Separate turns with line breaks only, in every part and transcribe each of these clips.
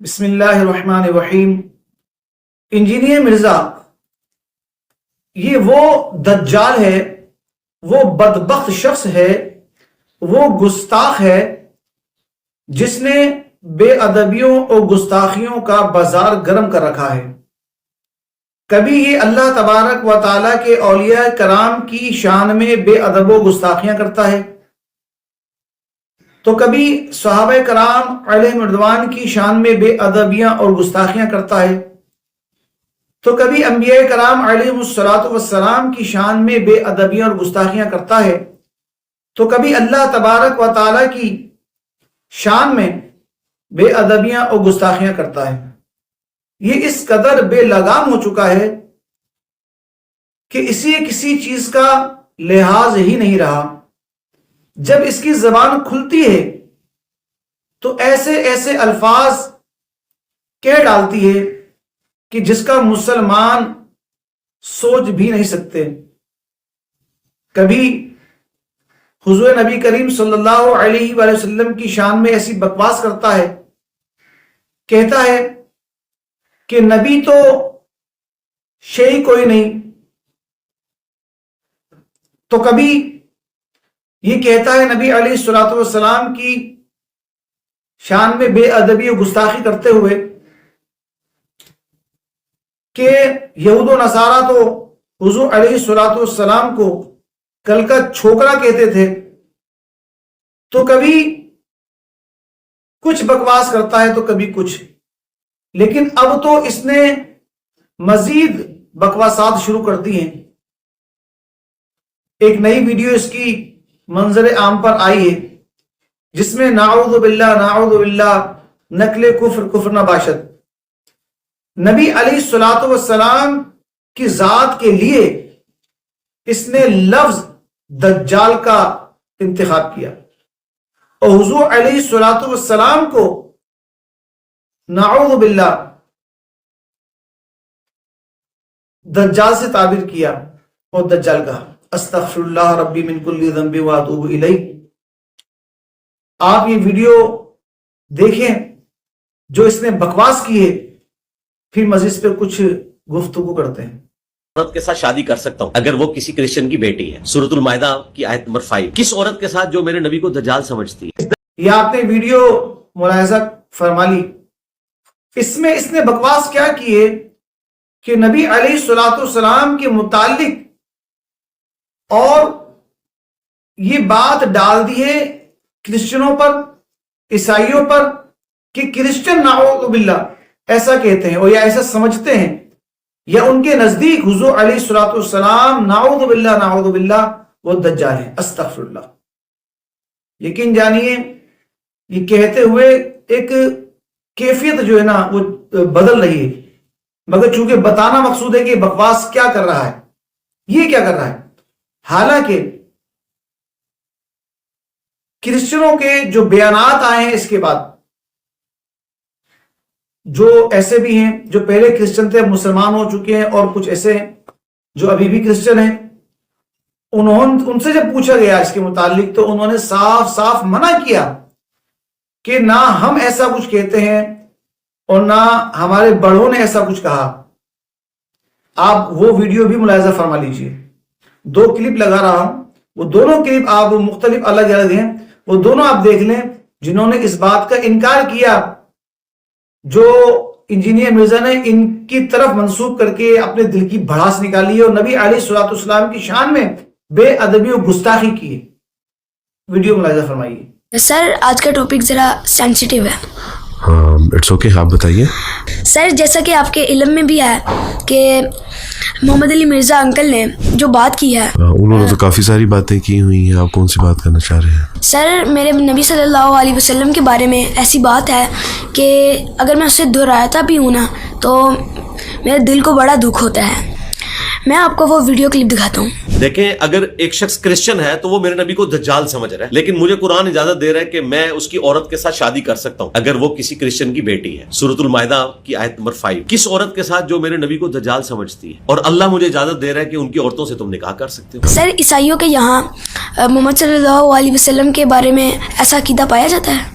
بسم اللہ الرحمن الرحیم۔ انجینئر مرزا یہ وہ دجال ہے، وہ بدبخت شخص ہے، وہ گستاخ ہے جس نے بے ادبیوں اور گستاخیوں کا بازار گرم کر رکھا ہے۔ کبھی یہ اللہ تبارک و تعالیٰ کے اولیاء کرام کی شان میں بے ادب و گستاخیاں کرتا ہے، تو کبھی صحابہ کرام علیہم رضوان کی شان میں بے ادبیاں اور گستاخیاں کرتا ہے، تو کبھی انبیاء کرام علیہم السلام کی شان میں بے ادبیاں اور گستاخیاں کرتا ہے، تو کبھی اللہ تبارک و تعالیٰ کی شان میں بے ادبیاں اور گستاخیاں کرتا ہے۔ یہ اس قدر بے لگام ہو چکا ہے کہ اسے کسی چیز کا لحاظ ہی نہیں رہا۔ جب اس کی زبان کھلتی ہے تو ایسے ایسے الفاظ کہہ ڈالتی ہے کہ جس کا مسلمان سوچ بھی نہیں سکتے۔ کبھی حضور نبی کریم صلی اللہ علیہ وآلہ وسلم کی شان میں ایسی بکواس کرتا ہے، کہتا ہے کہ نبی تو شیء کوئی نہیں، تو کبھی یہ کہتا ہے نبی علیہ الصلوۃ والسلام کی شان میں بے ادبی و گستاخی کرتے ہوئے کہ یہود و نصارہ تو حضور علیہ الصلوۃ والسلام کو کل کا چھوکرا کہتے تھے۔ تو کبھی کچھ بکواس کرتا ہے تو کبھی کچھ، لیکن اب تو اس نے مزید بکواسات شروع کر دی ہیں۔ ایک نئی ویڈیو اس کی منظر عام پر آئی ہے جس میں نعوذ باللہ نقل کفر نہ باشد، نبی علیہ الصلوۃ والسلام کی ذات کے لیے اس نے لفظ دجال کا انتخاب کیا، اور حضور علیہ الصلوۃ والسلام کو نعوذ باللہ دجال سے تعبیر کیا، اور دجال کہا استغفر اللہ ربی من کل ذنب واتوب الیہ۔ آپ یہ ویڈیو دیکھیں جو اس نے بکواس کی ہے، پھر مزید اس پہ کچھ گفتگو کرتے ہیں۔
عورت کے ساتھ شادی کر سکتا ہوں اگر وہ کسی کرسچن کی بیٹی ہے۔ سورۃ المائدہ کی آیت نمبر 5۔ کس عورت کے ساتھ جو میرے نبی کو دجال سمجھتی ہے؟
یہ آپ نے ویڈیو ملاحظہ فرما لی، اس میں اس نے بکواس کیا کی ہے کہ نبی علیہ الصلوۃ والسلام کے متعلق اور یہ بات ڈال دی ہے کرسچنوں پر، عیسائیوں پر، کہ کرسچن نعوذ باللہ ایسا کہتے ہیں اور یا ایسا سمجھتے ہیں، یا ان کے نزدیک حضور علیہ الصلوۃ والسلام نعوذ باللہ وہ دجال ہیں، استغفر اللہ۔ یقین جانیے یہ کہتے ہوئے ایک کیفیت جو ہے نا وہ بدل رہی ہے، مگر چونکہ بتانا مقصود ہے کہ بکواس کیا کر رہا ہے، یہ کیا کر رہا ہے۔ حالانکہ کرسچنوں کے جو بیانات آئے ہیں اس کے بعد، جو ایسے بھی ہیں جو پہلے کرسچن تھے مسلمان ہو چکے ہیں، اور کچھ ایسے ہیں جو ابھی بھی کرسچن ہیں، ان سے جب پوچھا گیا اس کے متعلق تو انہوں نے صاف صاف منع کیا کہ نہ ہم ایسا کچھ کہتے ہیں اور نہ ہمارے بڑوں نے ایسا کچھ کہا۔ آپ وہ ویڈیو بھی ملاحظہ فرما لیجئے، 2 کلپ لگا رہا ہوں، وہ دونوں کلپ آپ مختلف الگ الگ ہیں، وہ دونوں آپ دیکھ لیں جنہوں نے اس بات کا انکار کیا جو انجینئر مرزا نے ان کی طرف منسوب کر کے اپنے دل کی بھڑاس نکالی ہے اور نبی علیہ الصلوۃ والسلام کی شان میں بے ادبی و گستاخی کی ہے۔ ویڈیو ملاحظہ فرمائیے۔
سر آج کا ٹاپک ذرا سینسیٹیو ہے۔
اٹس اوکے، آپ بتائیے۔
سر جیسا کہ آپ کے علم میں بھی ہے کہ محمد علی مرزا انکل نے جو بات کی ہے،
انہوں نے تو کافی ساری باتیں کی ہوئی ہیں، آپ کون سی بات کرنا چاہ رہے ہیں؟
سر میرے نبی صلی اللہ علیہ وسلم کے بارے میں ایسی بات ہے کہ اگر میں اسے دہراتا بھی ہوں نا تو میرے دل کو بڑا دکھ ہوتا ہے۔ میں آپ کو وہ ویڈیو کلپ دکھاتا ہوں۔
دیکھیں، اگر ایک شخص کرسچن ہے تو وہ میرے نبی کو دجال سمجھ رہا ہے، لیکن مجھے قرآن اجازت دے رہا ہے کہ میں اس کی عورت کے ساتھ شادی کر سکتا ہوں اگر وہ کسی کرسچن کی بیٹی ہے۔ سورۃ المائدہ کی آیت نمبر 5۔ کس عورت کے ساتھ جو میرے نبی کو دجال سمجھتی ہے، اور اللہ مجھے اجازت دے رہا ہے کہ ان کی عورتوں سے تم نکاح کر سکتے ہو۔
سر عیسائیوں کے یہاں محمد صلی اللہ علیہ وسلم کے بارے میں ایسا عقیدہ پایا جاتا ہے؟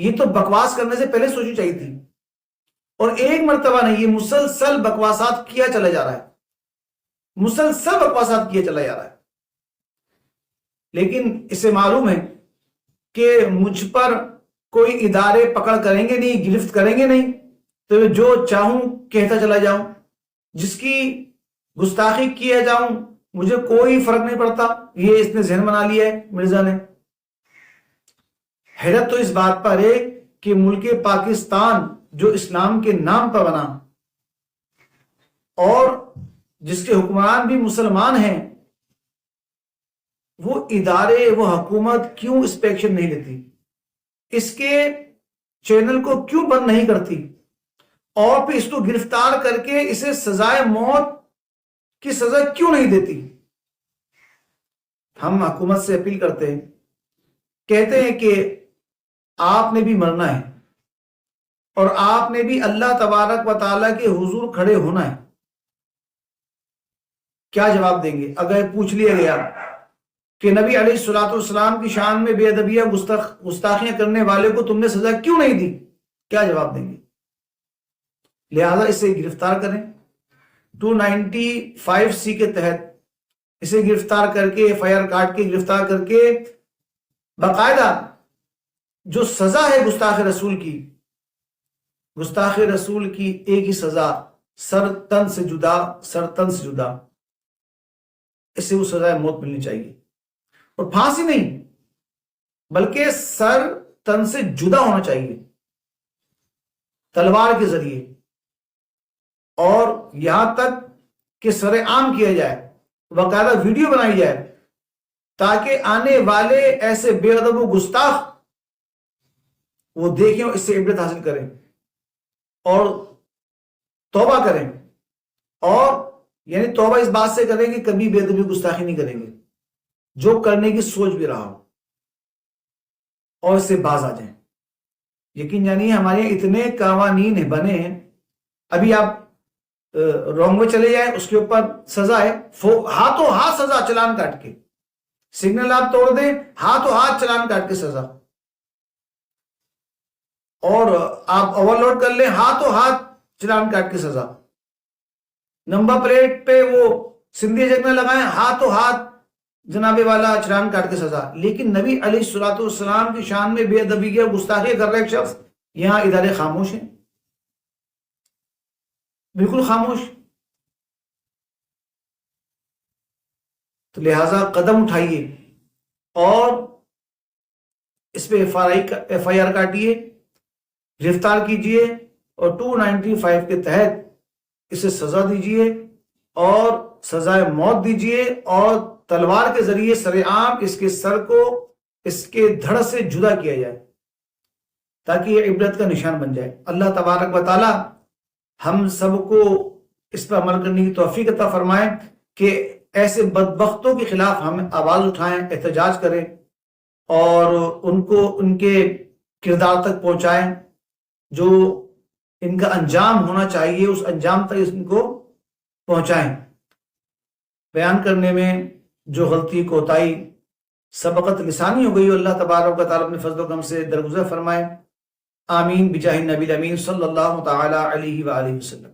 یہ تو بکواس کرنے سے پہلے سوچنی چاہیے تھی، اور ایک مرتبہ نہیں، یہ مسلسل بکواسات کیا چلا جا رہا ہے، مسلسل بکواسات کیا چلا جا رہا ہے. لیکن اسے معلوم ہے کہ مجھ پر کوئی ادارے پکڑ کریں گے نہیں، گرفت کریں گے نہیں، تو جو چاہوں کہتا چلا جاؤں، جس کی گستاخی کیا جاؤں، مجھے کوئی فرق نہیں پڑتا. یہ اس نے ذہن بنا لیا ہے مرزا نے. حیرت تو اس بات پر ہے کہ ملک پاکستان جو اسلام کے نام پر بنا اور جس کے حکمران بھی مسلمان ہیں، وہ ادارے، وہ حکومت کیوں اس پہ ایکشن نہیں لیتی؟ اس کے چینل کو کیوں بند نہیں کرتی؟ اور پھر اس کو گرفتار کر کے اسے سزائے موت کی سزا کیوں نہیں دیتی؟ ہم حکومت سے اپیل کرتے ہیں، کہتے ہیں کہ آپ نے بھی مرنا ہے اور آپ نے بھی اللہ تبارک و تعالیٰ کے حضور کھڑے ہونا ہے. کیا جواب دیں گے اگر پوچھ لیا گیا کہ نبی علیہ الصلوۃ والسلام کی شان میں بے ادبیہ گستاخیاں کرنے والے کو تم نے سزا کیوں نہیں دی؟ کیا جواب دیں گے؟ لہذا اسے گرفتار کریں، 295C کے تحت اسے گرفتار کر کے FIR کاٹ کے گرفتار کر کے باقاعدہ جو سزا ہے گستاخ رسول کی، گستاخ رسول کی ایک ہی سزا، سر تن سے جدا، سر تن سے جدا، اسے وہ سزا موت ملنی چاہیے. اور پھانسی نہیں بلکہ سر تن سے جدا ہونا چاہیے تلوار کے ذریعے، اور یہاں تک کہ سر عام کیا جائے، باقاعدہ ویڈیو بنائی جائے تاکہ آنے والے ایسے بے ادب و گستاخ وہ دیکھیں اور اس سے عبرت حاصل کریں اور توبہ کریں، اور یعنی توبہ اس بات سے کریں کہ کبھی بے ادبی گستاخی نہیں کریں گے، جو کرنے کی سوچ بھی رہا ہو، اور اس سے باز آ جائیں. یقین جانیے ہمارے یہاں اتنے قوانین بنے ہیں، ابھی آپ رونگ میں چلے جائیں اس کے اوپر سزا ہے، ہاتھوں ہاتھ سزا، چلان کاٹ کے. سگنل آپ توڑ دیں، ہاتھوں ہاتھ چلان کاٹ کے سزا. اور آپ اوور لوڈ کر لیں، ہاتھوں ہاتھ چلان کاٹ کے سزا. نمبر پلیٹ پہ وہ سندھی جگ میں لگائیں، ہاتھوں ہاتھ جناب والا چلان کاٹ کے سزا. لیکن نبی علیہ الصلوۃ والسلام کی شان میں بے ادبی کی گستاخی کر رہا ایک شخص، یہاں ادارے خاموش ہیں، بالکل خاموش. تو لہذا قدم اٹھائیے اور اس پہ FIR کاٹیے، گرفتار کیجئے، اور 295 کے تحت اسے سزا دیجئے اور سزائے موت دیجئے، اور تلوار کے ذریعے سر عام اس کے سر کو اس کے دھڑ سے جدا کیا جائے تاکہ یہ عبرت کا نشان بن جائے. اللہ تبارک و تعالی ہم سب کو اس پر عمل کرنے کی توفیق عطا فرمائے کہ ایسے بدبختوں کے خلاف ہم آواز اٹھائیں، احتجاج کریں اور ان کو ان کے کردار تک پہنچائیں، جو ان کا انجام ہونا چاہیے اس انجام تک ان کو پہنچائیں. بیان کرنے میں جو غلطی کوتاہی سبقت لسانی ہو گئی، اللہ تبارک و تعالیٰ اپنے فضل و کرم سے درگزر فرمائے. آمین بجاہ النبی الامین صلی اللہ تعالی علیہ وآلہ وسلم.